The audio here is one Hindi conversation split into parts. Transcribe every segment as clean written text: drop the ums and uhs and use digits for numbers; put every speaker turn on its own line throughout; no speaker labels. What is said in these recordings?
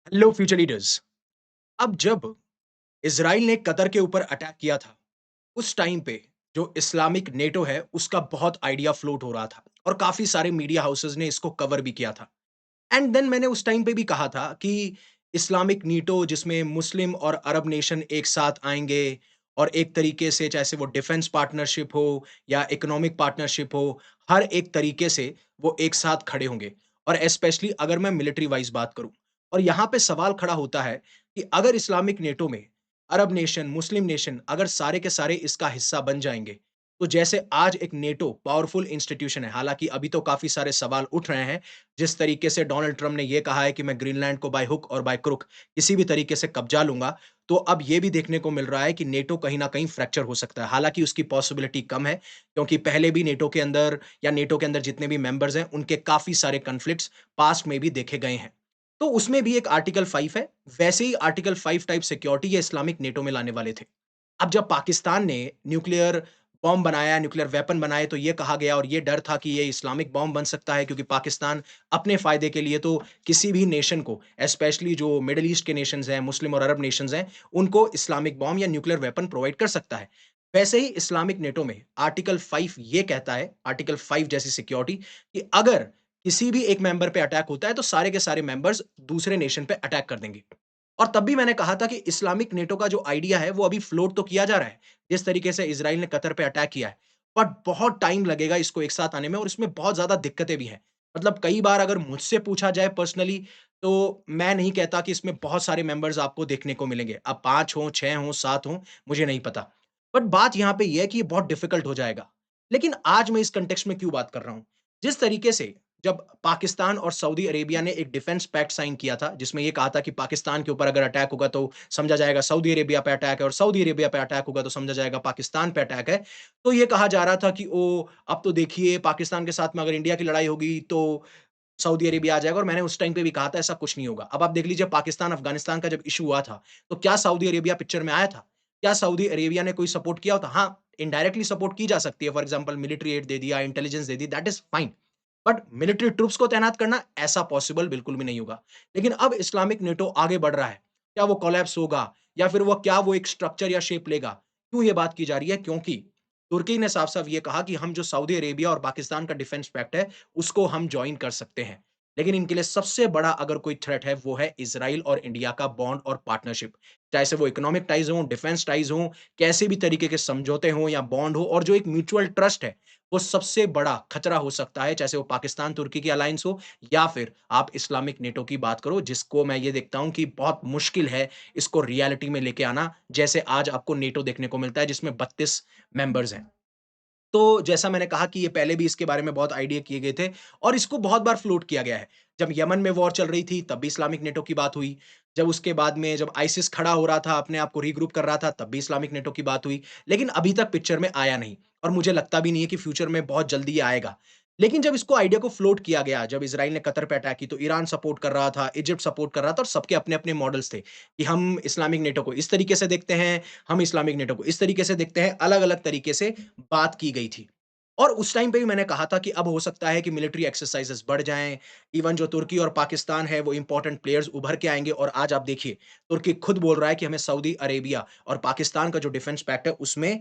Hello future leaders. अब जब इज़राइल ने कतर के ऊपर अटैक किया था, उस टाइम पे जो इस्लामिक नेटो है, उसका बहुत आइडिया फ्लोट हो रहा था और काफ़ी सारे मीडिया हाउसेज़ ने इसको कवर भी किया था। एंड देन मैंने उस टाइम पे भी कहा था कि इस्लामिक नेटो जिसमें मुस्लिम और अरब नेशन एक साथ आएँगे और एक तरीके से चाहे वो डिफेंस पार्टनरशिप हो या इकोनॉमिक पार्टनरशिप हो, हर एक तरीके से वो एक साथ खड़े होंगे और स्पेशली अगर मैं मिलिट्री वाइज़ बात करूँ। और यहाँ पे सवाल खड़ा होता है कि अगर इस्लामिक नेटो में अरब नेशन, मुस्लिम नेशन अगर सारे के सारे इसका हिस्सा बन जाएँगे, तो जैसे आज एक नेटो पावरफुल इंस्टीट्यूशन है, हालाँकि अभी तो काफ़ी सारे सवाल उठ रहे हैं जिस तरीके से डोनाल्ड ट्रम्प ने ये कहा है कि मैं ग्रीनलैंड को बाय हुक और बाय क्रुक किसी भी तरीके से कब्जा लूँगा, तो अब ये भी देखने को मिल रहा है कि नेटो कहीं न कहीं फ्रैक्चर हो सकता है। हालाँकि उसकी पॉसिबिलिटी कम है, क्योंकि पहले भी नेटो के अंदर या नेटो के अंदर जितने भी मेंबर्स हैं, उनके काफ़ी सारे कॉन्फ्लिक्ट्स पास्ट में भी देखे गए हैं। तो उसमें भी एक आर्टिकल 5 है, वैसे ही आर्टिकल 5 टाइप सिक्योरिटी ये इस्लामिक नेटो में लाने वाले थे। अब जब पाकिस्तान ने न्यूक्लियर बॉम्ब बनाया, न्यूक्लियर वेपन बनाए, तो ये कहा गया और ये डर था कि ये इस्लामिक बॉम्ब बन सकता है क्योंकि पाकिस्तान अपने फ़ायदे के लिए तो किसी भी नेशन को, स्पेशली जो मिडल ईस्ट के नेशंस हैं, मुस्लिम और अरब नेशंस हैं, उनको इस्लामिक बॉम्ब या न्यूक्लियर वेपन प्रोवाइड कर सकता है। वैसे ही इस्लामिक नेटो में आर्टिकल 5 ये कहता है, आर्टिकल 5 जैसी सिक्योरिटी कि अगर किसी भी एक मेंबर पे अटैक होता है, तो सारे के सारे मेंबर्स दूसरे नेशन पे अटैक कर देंगे। और तब भी मैंने कहा था कि इस्लामिक नेटो का जो आइडिया है, वो अभी फ्लोट तो किया जा रहा है, जिस तरीके से इज़राइल ने कतर पे अटैक किया है। बट बहुत टाइम लगेगा इसको एक साथ आने में और इसमें बहुत ज़्यादा दिक्कतें भी हैं। मतलब कई बार अगर मुझसे पूछा जाए पर्सनली, तो मैं नहीं कहता कि इसमें बहुत सारे मेंबर्स आपको देखने को मिलेंगे। अब 5 हों, 6 हों, 7 हों, मुझे नहीं पता। बट बात यहाँ पे ये है कि ये बहुत डिफ़िकल्ट हो जाएगा। लेकिन आज मैं इस कॉन्टेक्स्ट में क्यों बात कर रहा हूँ? जिस तरीके से जब पाकिस्तान और सऊदी अरेबिया ने एक डिफेंस पैक्ट साइन किया था, जिसमें ये कहा था कि पाकिस्तान के ऊपर अगर अटैक होगा तो समझा जाएगा सऊदी अरेबिया पे अटैक है और सऊदी अरेबिया पे अटैक होगा तो समझा जाएगा पाकिस्तान पे अटैक है। तो ये कहा जा रहा था कि अब तो देखिए पाकिस्तान के साथ में अगर इंडिया की लड़ाई होगी तो सऊदी अरेबिया आ जाएगा और मैंने उस टाइम पे भी कहा था ऐसा कुछ नहीं होगा। अब आप देख लीजिए पाकिस्तान अफ़गानिस्तान का जब इश्यू हुआ था, तो क्या सऊदी अरेबिया पिक्चर में आया था? क्या सऊदी अरेबिया ने कोई सपोर्ट किया होता? हाँ, इनडायरेक्टली सपोर्ट की जा सकती है। फॉर एग्ज़ाम्पल मिलिट्री एड दे दिया, intelligence they the, that is fine. But military troops को तैनात करना ऐसा पॉसिबल बिल्कुल भी नहीं होगा। लेकिन अब इस्लामिक नेटो आगे बढ़ रहा है। क्या वो कोलैप्स होगा या फिर वो एक स्ट्रक्चर या शेप लेगा? क्यों ये बात की जा रही है? क्योंकि तुर्की ने साफ-साफ ये कहा कि हम जो सऊदी अरेबिया और पाकिस्तान का डिफेंस पैक्ट है, उसको हम जॉइन कर सकते हैं। लेकिन इनके लिए सबसे बड़ा अगर कोई थ्रेट है, वो है इज़राइल और इंडिया का बॉन्ड और पार्टनरशिप। चाहे से वो इकोनॉमिक टाइज़ हों, डिफेंस टाइज़ हों, कैसे भी तरीके के समझौते हों या बॉन्ड हो और जो एक म्यूचुअल ट्रस्ट है, वो सबसे बड़ा खतरा हो सकता है, चाहे से वो पाकिस्तान-तुर्की की अलायंस हो या फिर आप इस्लामिक नेटो की बात करो, जिसको मैं ये देखता हूँ कि बहुत मुश्किल है इसको रियलिटी में लेके आना, जैसे आज आपको नेटो देखने को मिलता है, जिसमें 32 मेंबर्स हैं। तो जैसा मैंने कहा कि ये पहले भी इसके बारे में बहुत आइडिया किए गए थे और इसको बहुत बार फ्लोट किया गया है। जब यमन में वॉर चल रही थी, तब भी इस्लामिक नेटो की बात हुई। जब उसके बाद में जब आईसिस खड़ा हो रहा था, अपने आप को रीग्रुप कर रहा था, तब भी इस्लामिक नेटो की बात हुई। लेकिन अभी तक पिक्चर में आया नहीं और मुझे लगता भी नहीं है कि फ्यूचर में बहुत जल्दी ये आएगा। लेकिन जब इसको आइडिया को फ्लोट किया गया, जब इज़राइल ने कतर पे अटैक की, तो ईरान सपोर्ट कर रहा था, इजिप्ट सपोर्ट कर रहा था और सबके अपने-अपने मॉडल्स थे कि हम इस्लामिक नेटो को इस तरीके से देखते हैं, हम इस्लामिक नेटो को इस तरीके से देखते हैं, अलग-अलग तरीके से बात की गई थी। और उस टाइम पे भी मैंने कहा था कि अब हो सकता है कि मिलिट्री एक्सरसाइज़ेज़ बढ़ जाएँ, इवन जो तुर्की और पाकिस्तान है, वो इम्पोर्टेंट प्लेयर्स उभर के आएँगे और आज आप देखिए, तुर्की खुद बोल रहा है कि हमें सऊदी अरेबिया और पाकिस्तान का जो डिफेंस पैक्ट है, उसमें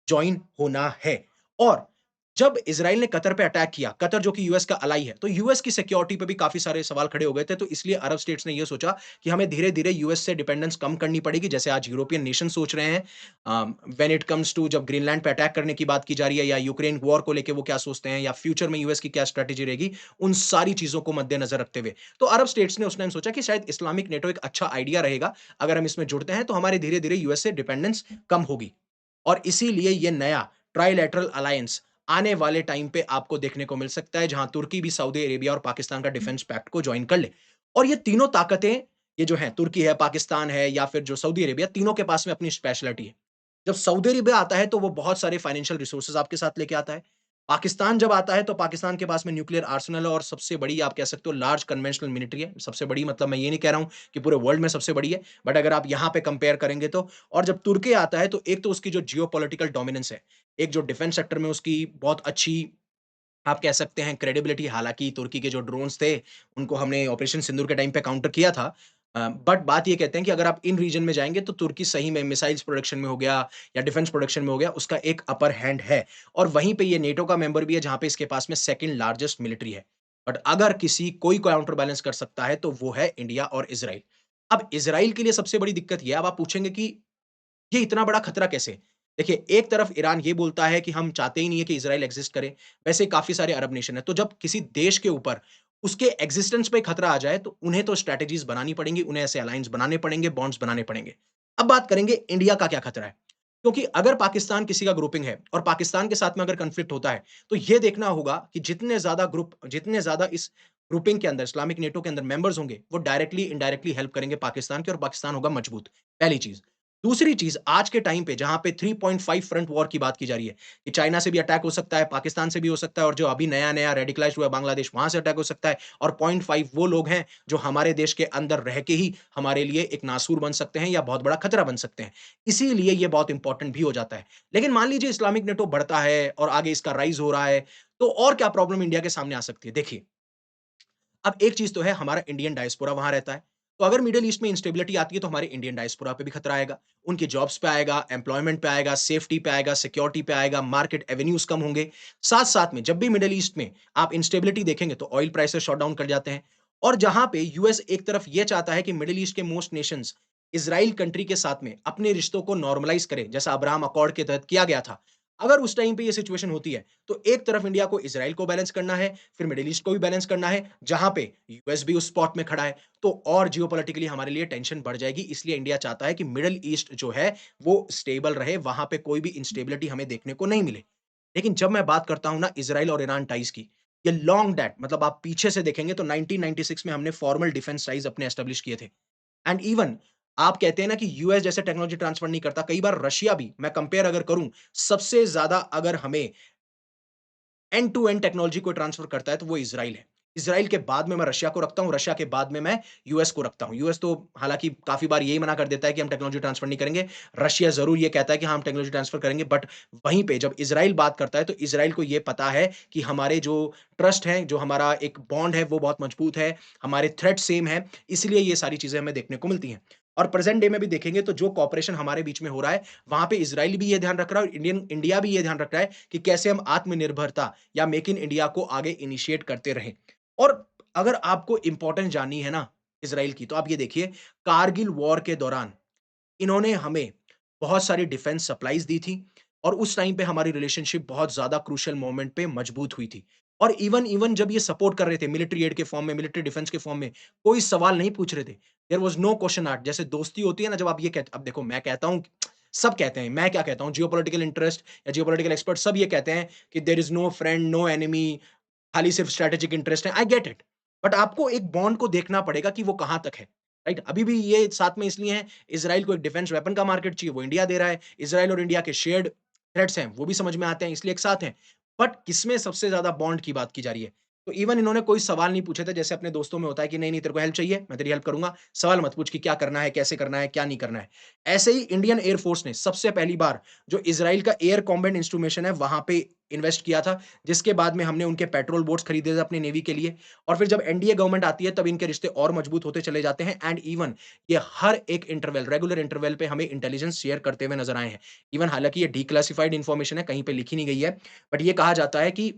जॉइन होना है। और जब इज़राइल ने कतर पे अटैक किया, कतर जो कि यूएस का अलाई है, तो यूएस की सिक्योरिटी पे भी काफ़ी सारे सवाल खड़े हो गए थे, तो इसलिए अरब स्टेट्स ने ये सोचा कि हमें धीरे-धीरे यूएस से डिपेंडेंस कम करनी पड़ेगी, जैसे आज यूरोपियन नेशन सोच रहे हैं। व्हेन इट कम्स टू जब ग्रीनलैंड पे अटैक करने की बात की जा रही है या यूक्रेन वॉर को लेके वो क्या सोचते हैं या फ्यूचर में यूएस की क्या स्ट्रैटेजी रहेगी, उन सारी चीज़ों को मद्देनज़र रखते हुए। तो अरब स्टेट्स ने उस टाइम सोचा कि शायद इस्लामिक नेटो एक अच्छा आइडिया रहेगा, अगर हम इसमें जुड़ते हैं तो हमारी धीरे-धीरे यूएस से डिपेंडेंस कम होगी। और इसीलिए ये नया ट्राइलैटरल अलायंस आने वाले टाइम पे आपको देखने को मिल सकता है, जहां तुर्की भी सऊदी अरेबिया और पाकिस्तान का डिफेंस पैक्ट को जॉइन कर ले। और ये तीनों ताकतें, ये जो हैं, तुर्की है, पाकिस्तान है या फिर जो सऊदी अरेबिया, तीनों के पास में अपनी स्पेशलिटी है। जब सऊदी अरेबिया आता है, तो वो बहुत सारे फाइनेंशियल रिसोर्सेज़ आपके साथ लेके आता है। पाकिस्तान जब आता है, तो पाकिस्तान के पास में न्यूक्लियर आर्सेनल है और सबसे बड़ी आप कह सकते हो लार्ज कन्वेंशनल मिलिट्री है। सबसे बड़ी मतलब मैं ये नहीं कह रहा हूँ कि पूरे वर्ल्ड में सबसे बड़ी है, बट अगर आप यहाँ पे कंपेयर करेंगे तो। और जब तुर्की आता है, तो एक तो उसकी जो जियोपॉलिटिकल डोमिनेंस है, एक जो डिफेंस सेक्टर में उसकी बहुत अच्छी आप कह सकते हैं क्रेडिबिलिटी, हालाँकि तुर्की के जो ड्रोन्स थे, उनको हमने ऑपरेशन सिंदूर के टाइम पे काउंटर किया था। बट बात ये कहते हैं कि अगर आप इन रीजन में जाएँगे तो तुर्की सही में मिसाइल्स प्रोडक्शन में हो गया या डिफेंस प्रोडक्शन में हो गया, उसका एक अपर हैंड है और वहीं पे ये नेटो का मेंबर भी है जहाँ पे इसके पास में सेकंड लार्जेस्ट मिलिट्री है। बट अगर किसी कोई काउंटर बैलेंस कर सकता है तो वो है इंडिया और इज़राइल। अब इज़राइल के लिए सबसे बड़ी दिक्कत ये है, अब आप पूछेंगे कि ये इतना बड़ा खतरा कैसे? देखिए, एक तरफ ईरान ये बोलता है कि हम चाहते ही नहीं है कि इज़राइल एक्सिस्ट करे, वैसे काफ़ी सारे अरब नेशन हैं। तो जब किसी देश के ऊपर उसके एक्जिस्टेंस पे खतरा आ जाए, तो उन्हें तो स्ट्रैटेजीज़ बनानी पड़ेंगी, उन्हें ऐसे अलायंस बनाने पड़ेंगे, बॉन्ड्स बनाने पड़ेंगे। अब बात करेंगे इंडिया का क्या खतरा है? क्योंकि अगर पाकिस्तान किसी का ग्रुपिंग है और पाकिस्तान के साथ में अगर कॉन्फ्लिक्ट होता है, तो ये देखना होगा कि जितने ज़्यादा इस ग्रुपिंग के अंदर, इस्लामिक नेटो के अंदर मेंबर्स होंगे, वो डायरेक्टली, इनडायरेक्टली हेल्प करेंगे पाकिस्तान की और पाकिस्तान होगा मजबूत, पहली चीज़। दूसरी चीज़, आज के टाइम पे जहाँ पे 3.5 फ्रंट वॉर की बात की जा रही है, कि चाइना से भी अटैक हो सकता है, पाकिस्तान से भी हो सकता है और जो अभी नया-नया रेडिकलाइज़्ड हुआ है बांग्लादेश, वहाँ से अटैक हो सकता है और 0.5 वो लोग हैं, जो हमारे देश के अंदर रह के ही हमारे लिए एक नासूर बन सकते हैं या बहुत बड़ा खतरा बन सकते हैं। इसीलिए ये बहुत इंपॉर्टेंट भी हो जाता है। लेकिन मान लीजिए इस्लामिक नेटो बढ़ता है और आगे इसका राइज़ हो रहा है, तो और क्या प्रॉब्लम इंडिया के सामने आ सकती है? देखिए, अब एक चीज़ तो है हमारा इंडियन डायस्पोरा वहाँ रहता है। तो अगर मिडल ईस्ट में इंस्टेबिलिटी आती है तो हमारे इंडियन डायस्पोरा पे भी खतरा आएगा। उनकी जॉब्स पे आएगा, एम्प्लॉयमेंट पे आएगा, सेफ्टी पे आएगा, सिक्योरिटी पे आएगा, मार्केट एवेन्यूज़ कम होंगे। साथ-साथ में जब भी मिडल ईस्ट में आप इंस्टेबिलिटी देखेंगे तो ऑयल प्राइसेज़ शॉट डाउन कर जाते हैं। और जहाँ पे यूएस एक तरफ ये चाहता है कि मिडल ईस्ट के मोस्ट नेशंस इज़राइल कंट्री के साथ में अपने रिश्तों को नॉर्मलाइज़ करें, जैसा अब्राहम अकॉर्ड के तहत किया गया था। अगर उस टाइम पे ये सिचुएशन होती है, तो एक तरफ इंडिया को इज़राइल को बैलेंस करना है, फिर मिडल ईस्ट को भी बैलेंस करना है, जहाँ पे यूएस भी उस स्पॉट में खड़ा है, तो और जियोपॉलिटिकली हमारे लिए टेंशन बढ़ जाएगी। इसलिए इंडिया चाहता है कि मिडल ईस्ट जो है, वो स्टेबल रहे, वहाँ पे कोई भी इंस्टेबिलिटी हमें देखने को नहीं मिले। लेकिन जब मैं बात करता हूँ ना इज़राइल और ईरान टाइज़ की, ये लॉन्ग दैट मतलब आप पीछे से देखेंगे तो 1996 में हमने फॉर्मल डिफेंस टाइज़ अपने एस्टेब्लिश किए थे। एंड इवन आप कहते हैं ना कि यूएस जैसे टेक्नोलॉजी ट्रांसफर नहीं करता, कई बार रशिया भी मैं कंपेयर अगर करूँ, सबसे ज़्यादा अगर हमें एंड टू एंड टेक्नोलॉजी को ट्रांसफर करता है तो वो इज़राइल है। इज़राइल के बाद में मैं रशिया को रखता हूँ, रशिया के बाद में मैं यूएस को रखता हूँ। यूएस तो हालाँकि काफ़ी बार यही मना कर देता है कि हम टेक्नोलॉजी ट्रांसफर नहीं करेंगे। रशिया ज़रूर ये कहता है कि हाँ, हम टेक्नोलॉजी ट्रांसफर करेंगे बट वहीं पे जब इज़राइल बात करता है तो इज़राइल को ये पता है कि हमारे जो ट्रस्ट है, जो हमारा एक बॉन्ड है वो बहुत मजबूत है, हमारे थ्रेट सेम है, इसलिए ये सारी चीज़ें हमें देखने को मिलती हैं। और प्रेज़ेंट डे में भी देखेंगे तो जो कोऑपरेशन हमारे बीच में हो रहा है, वहाँ पे इज़राइल भी ये ध्यान रख रहा है और इंडिया भी ये ध्यान रख रहा है कि कैसे हम आत्मनिर्भरता या मेक इन इंडिया को आगे इनिशिएट करते रहें। और अगर आपको इम्पोर्टेंस जाननी है ना इज़राइल की, तो आप ये देखिए कारगिल वॉर के दौरान इन्होंने हमें बहुत सारी डिफेंस सप्लाइज़ दी थी और उस टाइम पे हमारी रिलेशनशिप बहुत ज़्यादा क्रूशियल मोमेंट पे मजबूत हुई थी। और इवन इवन जब ये सपोर्ट कर रहे थे मिलिट्री एड के फॉर्म में, मिलिट्री डिफेंस के फॉर्म में, कोई सवाल नहीं पूछ रहे थे। There was no question asked जैसे दोस्ती होती है ना जब आप ये कहते अब देखो मैं कहता हूँ सब कहते हैं, मैं क्या कहता हूँ जियोपॉलिटिकल इंटरेस्ट या जियोपॉलिटिकल एक्सपर्ट सब ये कहते हैं कि there is no friend, no enemy खाली सिर्फ स्ट्रैटेजिक इंटरेस्ट है, आई गेट इट। बट आपको एक बॉन्ड को देखना पड़ेगा कि वो कहाँ तक है, राइट? अभी भी ये साथ में इसलिए है, इज़राइल को एक डिफेंस वेपन का मार्केट चाहिए, वो इंडिया दे रहा है। इज़राइल और इंडिया के शेयर्ड थ्रेट्स हैं, वो भी समझ में आते हैं, इसलिए एक साथ हैं। बट किसमें सबसे ज़्यादा बॉन्ड की बात की जा रही है? तो इवन इन्होंने कोई सवाल नहीं पूछे थे, जैसे अपने दोस्तों में होता है कि नहीं, नहीं तेरे को हेल्प चाहिए, मैं तेरी हेल्प करूँगा। सवाल मत पूछ कि क्या करना है, कैसे करना है, क्या नहीं करना है। ऐसे ही इंडियन एयर फोर्स ने सबसे पहली बार जो इज़राइल का एयर कॉम्बैट इंस्ट्रूमेशन है, वहाँ पे इन्वेस्ट किया था। जिसके बाद में हमने उनके पेट्रोल बोट्स खरीदे थे अपनी नेवी के लिए और फिर जब एनडीए गवर्नमेंट आती है तब इनके रिश्ते और मजबूत होते चले जाते हैं एंड इवन ये हर एक इंटरवल रेगुलर इंटरवल पे हमें इंटेलिजेंस शेयर करते हुए नजर आए हैं। इवन हालांकि ये डिक्लासिफाइड इन्फॉर्मेशन है, कहीं पे लिखी नहीं गई है, बट ये कहा जाता है कि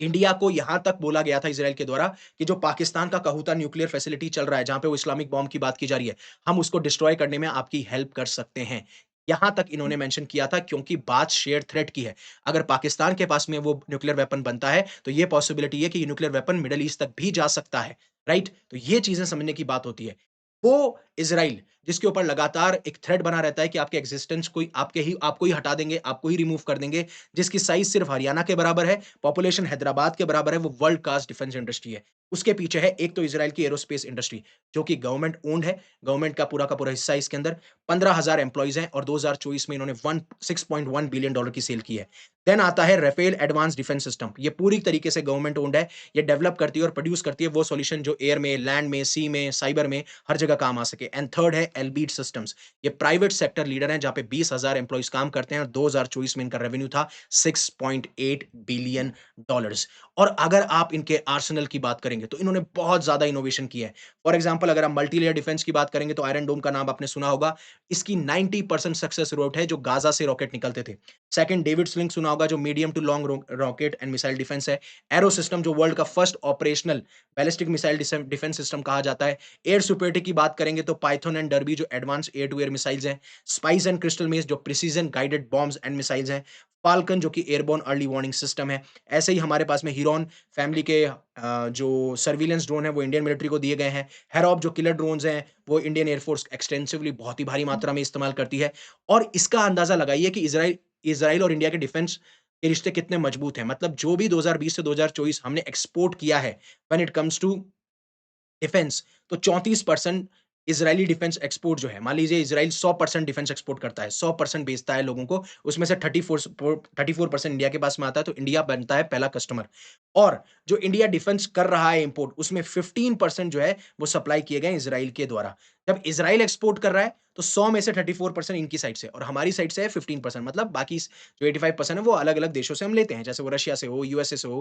इंडिया को यहां तक बोला गया था इजराइल के द्वारा कि जो पाकिस्तान का कहूता न्यूक्लियर फैसिलिटी चल रहा है जहां पे वो इस्लामिक बॉम्ब की बात की जा रही है, हम उसको डिस्ट्रॉय करने में आपकी हेल्प कर सकते हैं। यहां तक इन्होंने मेंशन किया था क्योंकि बात शेयर थ्रेट की है। अगर पाकिस्तान के पास में वो न्यूक्लियर वेपन बनता है तो ये पॉसिबिलिटी है कि ये न्यूक्लियर वेपन मिडल ईस्ट तक भी जा सकता है, राइट? तो ये चीजें समझने की बात होती है। वो इज़राइल जिसके ऊपर लगातार एक थ्रेट बना रहता है कि आपके एक्जिस्टेंस कोई आपको ही हटा देंगे, आपको ही रिमूव कर देंगे, जिसकी साइज़ सिर्फ़ हरियाणा के बराबर है, पॉपुलेशन हैदराबाद के बराबर है, वो वर्ल्ड क्लास डिफेंस इंडस्ट्री है। उसके पीछे है एक तो इज़राइल की एरोस्पेस इंडस्ट्री, जो कि गवर्नमेंट ओन्ड है, गवर्नमेंट का पूरा हिस्सा है इसके अंदर। 15,000 एम्प्लॉइज़ हैं और 2024 में इन्होंने 6.1 बिलियन डॉलर की सेल की है। देन आता है राफेल एडवांस्ड डिफेंस सिस्टम, ये पूरी तरीके से गवर्नमेंट ओन्ड है, ये डेवलप करती है और प्रोड्यूस करती है वो सॉल्यूशन जो एयर में, लैंड में, सी में, साइबर में हर जगह काम आ सके। एंड थर्ड है एल्बिट सिस्टम्स, ये प्राइवेट सेक्टर लीडर हैं जहाँ पे 20,000 एम्प्लॉइज़ काम करते हैं और 2024 में इनका रेवेन्यू था 6.8 बिलियन डॉलर्स। और अगर आप इनके आर्सेनल की बात करेंगे करेंगे तो इन्होंने बहुत ज़्यादा इनोवेशन किया है। फॉर एग्ज़ाम्पल अगर आप मल्टी लेयर डिफेंस की बात करेंगे तो आयरन डोम का नाम आपने सुना होगा। इसकी 90% सक्सेस रेट है जो गाज़ा से रॉकेट निकलते थे। सेकंड डेविड स्लिंग सुना होगा जो medium to long rocket and missile defence है। एरो सिस्टम जो वर्ल्ड का first operational ballistic missile defence system कहा जाता है। एयर सुपरियॉरिटी की बात करेंगे तो पाइथन एंड डर्बी जो advance air to air missiles हैं। स्पाइस एंड क्रिस्टल मेस जो precision guided bombs and missiles हैं। फाल्कन जो कि एयरबोर्न अर्ली वार्निंग सिस्टम है। ऐसे ही हमारे पास में हिरॉन फैमिली के जो सर्विलेंस ड्रोन है वो इंडियन मिलिट्री को दिए गए हैं। हेरॉप जो किलर ड्रोन्स हैं वो इंडियन एयरफोर्स एक्सटेंसिवली बहुत ही भारी मात्रा में इस्तेमाल करती है। और इसका अंदाजा लगाइए कि इज़राइल इज़राइल और इंडिया के डिफेंस के रिश्ते कितने मजबूत हैं। मतलब जो भी 2020 से 2024 हमने एक्सपोर्ट किया है when it comes to defence, तो 34% इज़राइली डिफेंस एक्सपोर्ट जो है, मान लीजिए इज़राइल 100% डिफेंस एक्सपोर्ट करता है, 100% बेचता है लोगों को, उसमें से 34% इंडिया के पास में आता है, तो इंडिया बनता है पहला कस्टमर। और जो इंडिया डिफेंस कर रहा है इम्पोर्ट, उसमें 15% जो है, वो सप्लाई किए गए हैं इज़राइल के द्वारा। जब इज़राइल एक्सपोर्ट कर रहा है, तो 100 में से 34% इनकी साइड से और हमारी साइड से है 15%, मतलब बाकी जो 85% है, वो अलग-अलग देशों से हम लेते हैं, जैसे वो रशिया से हो, यूएसए से हो,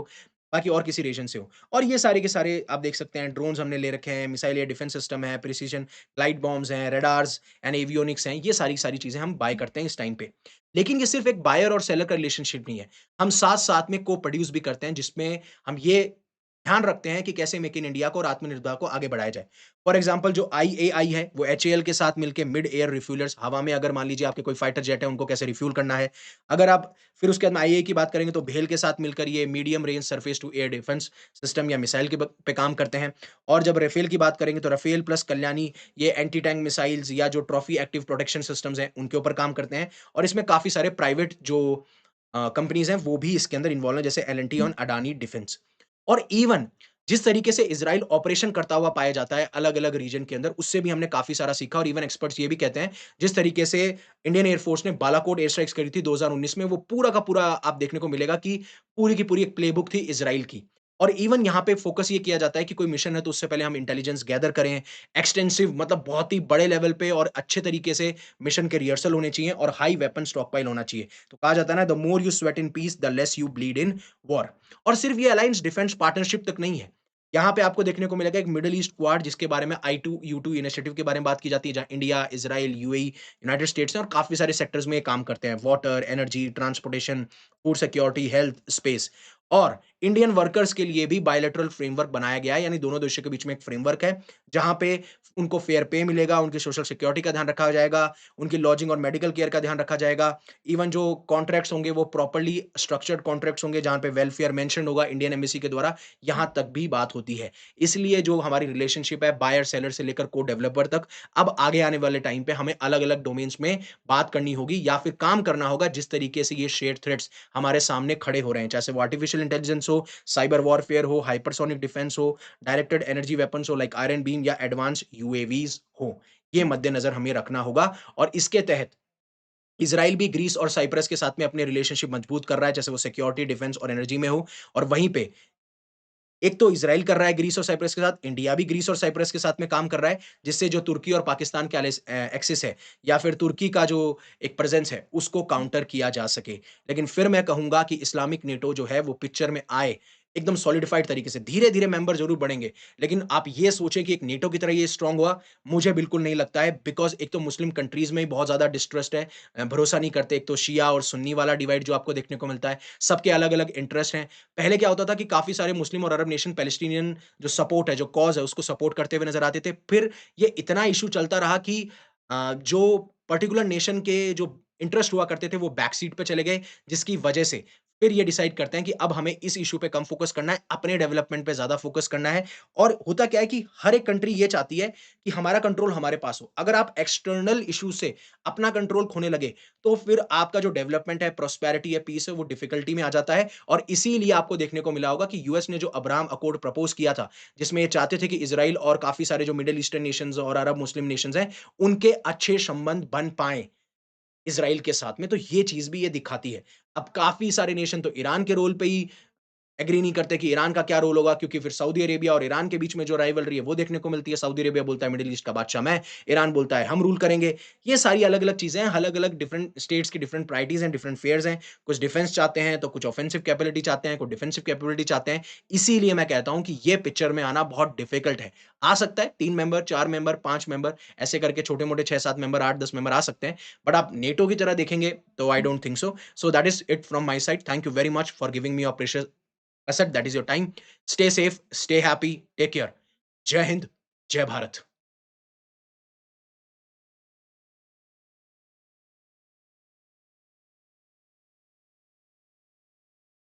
बाकी और किसी रीजन से हो। और ये सारे के सारे आप देख सकते हैं ड्रोन्स हमने ले रखे हैं, मिसाइल एयर डिफेंस सिस्टम है, प्रिसिजन ग्लाइड बॉम्ब्स हैं, रडार्स एंड एवियोनिक्स हैं, ये सारी चीज़ें हम बाय करते हैं इस टाइम पे। लेकिन ये सिर्फ़ एक बायर और सेलर का रिलेशनशिप नहीं है। हम साथ-साथ में को-प्रोड्यूस भी करते हैं जिसमें हम ये ध्यान रखते हैं कि कैसे मेक इन इंडिया को और आत्मनिर्भरता को आगे बढ़ाया जाए। फॉर एग्ज़ाम्पल जो आईएआई है, वो एचएएल के साथ मिलके मिड एयर रिफ्यूलर्स हवा में अगर मान लीजिए आपके कोई फाइटर जेट है, उनको कैसे रिफ्यूल करना है। अगर आप फिर उसके बाद में आईएए की बात करेंगे तो भेल के साथ मिलकर ये medium range surface to air defence system या मिसाइल के पे काम करते हैं। और जब राफेल की बात करेंगे तो राफेल प्लस कल्याणी ये एंटी टैंक मिसाइल्स या जो ट्रॉफी एक्टिव प्रोटेक्शन सिस्टम्स हैं उनके ऊपर काम करते हैं। और इसमें काफ़ी सारे प्राइवेट जो कंपनीज़ हैं वो भी इसके अंदर इन्वॉल्व हैं जैसे एल&टी और अडानी डिफेंस। और इवन जिस तरीके से इज़राइल ऑपरेशन करता हुआ पाया जाता है अलग-अलग रीजन के अंदर, उससे भी हमने काफ़ी सारा सीखा और इवन एक्सपर्ट्स ये भी कहते हैं, जिस तरीके से इंडियन एयर फोर्स ने बालाकोट एयर स्ट्राइक्स करी थी 2019 में, वो पूरा का पूरा आप देखने को मिलेगा कि पूरी की पूरी एक प्लेबुक थी इज़राइल की। और इवन यहाँ पे फोकस ये किया जाता है कि कोई मिशन है तो उससे पहले हम इंटेलिजेंस गैदर करें, एक्सटेंसिव मतलब बहुत ही बड़े लेवल पे और अच्छे तरीके से मिशन के रिहर्सल होने चाहिए और हाई वेपन स्टॉकपाइल होना चाहिए। तो कहा जाता है ना the more you sweat in peace the less you bleed in war. और सिर्फ ये अलायंस डिफेंस पार्टनरशिप तक नहीं है। यहाँ पे आपको देखने को मिलेगा एक मिडल ईस्ट क्वाड जिसके बारे में I2U2 इनिशिएटिव के बारे में बात की जाती है, जहाँ India, Israel, UAE, United states हैं और काफ़ी सारे सेक्टर्स में ये काम करते हैं। Water, energy, transportation, food security, health, space. और इंडियन वर्कर्स के लिए भी बायलैटरल फ्रेमवर्क बनाया गया है, यानी दोनों देशों के बीच में एक फ्रेमवर्क है, जहाँ पे उनको फेयर पे मिलेगा, उनकी सोशल सिक्योरिटी का ध्यान रखा जाएगा, उनकी लॉजिंग और मेडिकल केयर का ध्यान रखा जाएगा। इवन जो कॉन्ट्रैक्ट्स होंगे वो प्रॉपर्ली स्ट्रक्चर्ड कॉन्ट्रैक्ट्स होंगे, जहाँ पे वेलफेयर मेंशन्ड होगा इंडियन एम्बेसी के द्वारा, यहाँ तक भी बात होती है। इसलिए जो हमारी रिलेशनशिप है बायर सेलर से लेकर कोड डेवलपर तक, अब आगे आने वाले टाइम पे हमें अलग-अलग डोमेन्स में बात करनी होगी या फिर काम करना होगा जिस तरीके से ये शेयर्ड थ्रेट्स हमारे सामने खड़े हो रहे हैं। चाहे वो आर्टिफिशियल इंटेलिजेंस हो, साइबर वॉरफेयर हो, हाइपरसोनिक डिफेंस हो, डायरेक्टेड एनर्जी वेपन्स हो लाइक आयरन बीम या एडवांस यूएवीज़ हो। ये मद्देनज़र हमें रखना होगा और इसके तहत इज़राइल भी ग्रीस और साइप्रस के साथ में अपने रिलेशनशिप मजबूत कर रहा है, चाहे वो सिक्योरिटी, डिफेंस और एनर्जी में हो। और वहीं पे एक तो इज़राइल कर रहा है ग्रीस और साइप्रस के साथ, इंडिया भी ग्रीस और साइप्रस के साथ में काम कर रहा है, जिससे जो तुर्की और पाकिस्तान के एक्सिस है या फिर तुर्की का जो एक प्रेज़ेंस है, उसको काउंटर किया जा सके। लेकिन फिर मैं कहूँगा कि इस्लामिक नेटो जो है, वो पिक्चर में आए, एकदम सॉलिडिफाइड तरीके से। धीरे-धीरे मेंबर ज़रूर बढ़ेंगे, लेकिन आप ये सोचें कि एक नेटो की तरह ये स्ट्रॉन्ग हुआ, मुझे बिल्कुल नहीं लगता है बिकॉज़ एक तो मुस्लिम कंट्रीज़ में ही बहुत ज़्यादा डिस्ट्रस्ट है, भरोसा नहीं करते। एक तो शिया और सुन्नी वाला डिवाइड जो आपको देखने को मिलता है, सबके अलग-अलग इंटरेस्ट हैं। पहले क्या होता था कि काफ़ी सारे मुस्लिम और अरब नेशन पैलेस्टीनियन जो सपोर्ट है, जो कॉज़ है, उसको सपोर्ट करते हुए नज़र आते थे। फिर ये इतना इश्यू चलता रहा कि जो पर्टिकुलर नेशन के जो इंटरेस्ट हुआ करते थे, वो बैक सीट पे चले गए, जिसकी वजह से फिर ये डिसाइड करते हैं कि अब हमें इस इश्यू पे कम फ़ोकस करना है, अपने डेवलपमेंट पे ज़्यादा फ़ोकस करना है। और होता क्या है कि हर एक कंट्री ये चाहती है कि हमारा कंट्रोल हमारे पास हो। अगर आप एक्सटर्नल इश्यू से अपना कंट्रोल खोने लगे, तो फिर आपका जो डेवलपमेंट है, प्रॉस्पेरिटी है, पीस है, वो डिफ़िकल्टी में आ जाता है। और इसीलिए आपको देखने को मिला होगा कि यूएस ने जो अब्राहम अकॉर्ड प्रपोज़ किया था, जिसमें ये चाहते थे कि इज़राइल और काफ़ी सारे जो मिडल ईस्टर्न नेशंस और अरब मुस्लिम नेशंस हैं, उनके अच्छे संबंध बन पाएँ इज़राइल के साथ में, तो ये चीज़ भी ये दिखाती है। अब काफ़ी सारे नेशन तो ईरान के रोल पे ही एग्री नहीं करते कि ईरान का क्या रोल होगा, क्योंकि फिर सऊदी अरेबिया और ईरान के बीच में जो राइवलरी है वो देखने को मिलती है। सऊदी अरेबिया बोलता है मिडल ईस्ट का बादशाह मैं, ईरान बोलता है हम रूल करेंगे। ये सारी अलग-अलग चीज़ें हैं, अलग-अलग डिफरेंट स्टेट्स की डिफरेंट प्रायोरिटीज़ हैं, डिफरेंट फेयर्स हैं। कुछ डिफेंस चाहते हैं, तो कुछ ऑफेंसिव कैपेबिलिटी चाहते हैं, कुछ डिफेंसिव कैपेबिलिटी चाहते हैं। इसीलिए मैं कहता हूँ कि ये पिक्चर में आना बहुत डिफिकल्ट है। आ सकता है 3 मेंबर, 4 मेंबर, 5 मेंबर ऐसे करके छोटे-मोटे 6-7 मेंबर, 8-10 मेंबर आ सकते हैं। बट आप नेटो की तरह देखेंगे तो I don't think so. So that is it from my side. Thank you very much for giving me your precious asset. That is your time. Stay safe, stay happy, take care. Jai Hind, Jai Bharat.